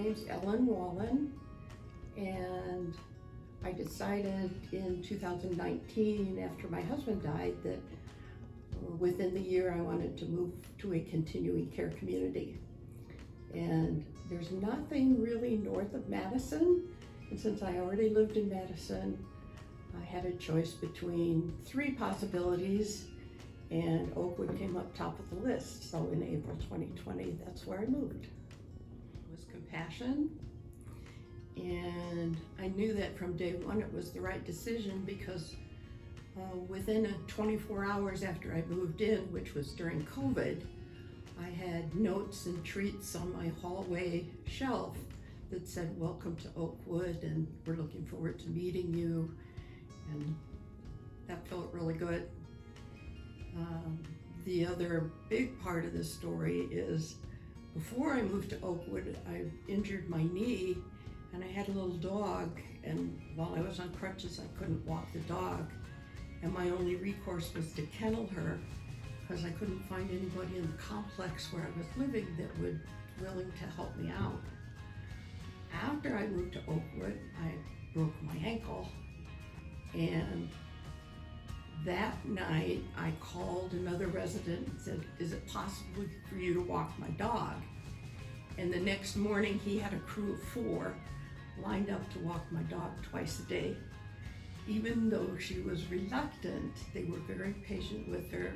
name's Ellen Wallen, and I decided in 2019, after my husband died, that within the year I wanted to move to a continuing care community. And there's nothing really north of Madison, and since I already lived in Madison, I had a choice between 3 possibilities, and Oakwood came up top of the list. So in April 2020, that's where I moved. It was compassion, and I knew that from day one it was the right decision because within 24 hours after I moved in, which was during COVID, I had notes and treats on my hallway shelf that said, "Welcome to Oakwood, and we're looking forward to meeting you." And that felt really good. The other big part of the story is before I moved to Oakwood, I injured my knee and I had a little dog, and while I was on crutches, I couldn't walk the dog. And my only recourse was to kennel her because I couldn't find anybody in the complex where I was living that would willing to help me out. After I moved to Oakwood, I broke my ankle, and that night I called another resident and said, "Is it possible for you to walk my dog?" And the next morning he had a crew of 4 lined up to walk my dog twice a day. Even though she was reluctant, they were very patient with her.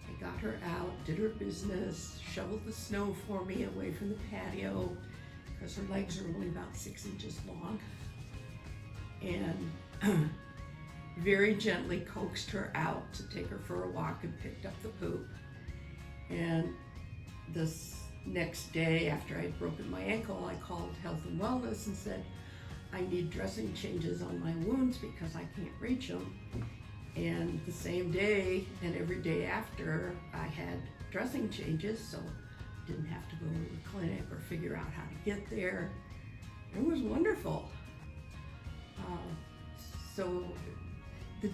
They got her out, did her business, shoveled the snow for me away from the patio because her legs are only about 6 inches long, and very gently coaxed her out to take her for a walk and picked up the poop. And this next day, after I'd broken my ankle, I called Health and Wellness and said, "I need dressing changes on my wounds because I can't reach them." And the same day and every day after, I had dressing changes, so I didn't have to go to the clinic or figure out how to get there. It was wonderful. So the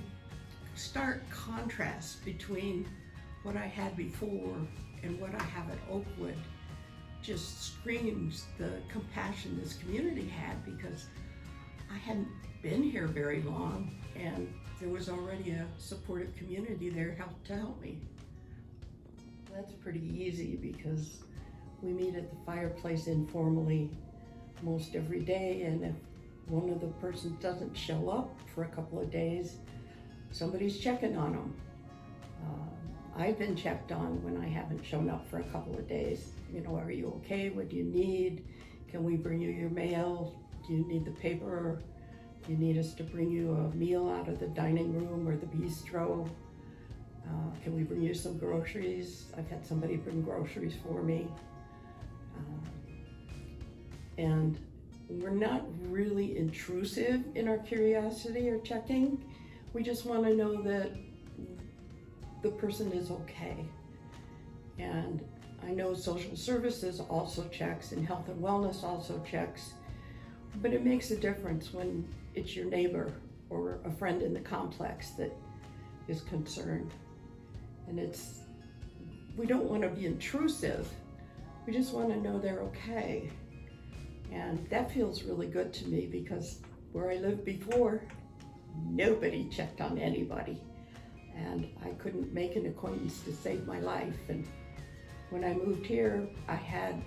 stark contrast between what I had before and what I have at Oakwood just screams the compassion this community had, because I hadn't been here very long and there was already a supportive community there to help me. That's pretty easy because we meet at the fireplace informally most every day, and if one of the persons doesn't show up for a couple of days, somebody's checking on them. I've been checked on when I haven't shown up for a couple of days. You know, are you okay? What do you need? Can we bring you your mail? Do you need the paper? Do you need us to bring you a meal out of the dining room or the bistro? Can we bring you some groceries? I've had somebody bring groceries for me. And we're not really intrusive in our curiosity or checking. We just want to know that the person is okay. And I know social services also checks and health and wellness also checks, but it makes a difference when it's your neighbor or a friend in the complex that is concerned. And we don't want to be intrusive. We just want to know they're okay. And that feels really good to me because where I lived before, nobody checked on anybody. And I couldn't make an acquaintance to save my life. And when I moved here, I had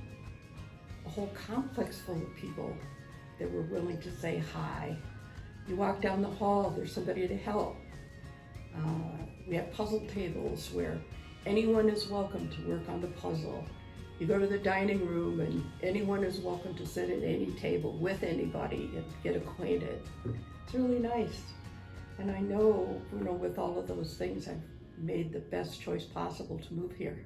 a whole complex full of people that were willing to say hi. You walk down the hall, there's somebody to help. We have puzzle tables where anyone is welcome to work on the puzzle. You go to the dining room and anyone is welcome to sit at any table with anybody and get acquainted. It's really nice. And I know, with all of those things, I've made the best choice possible to move here.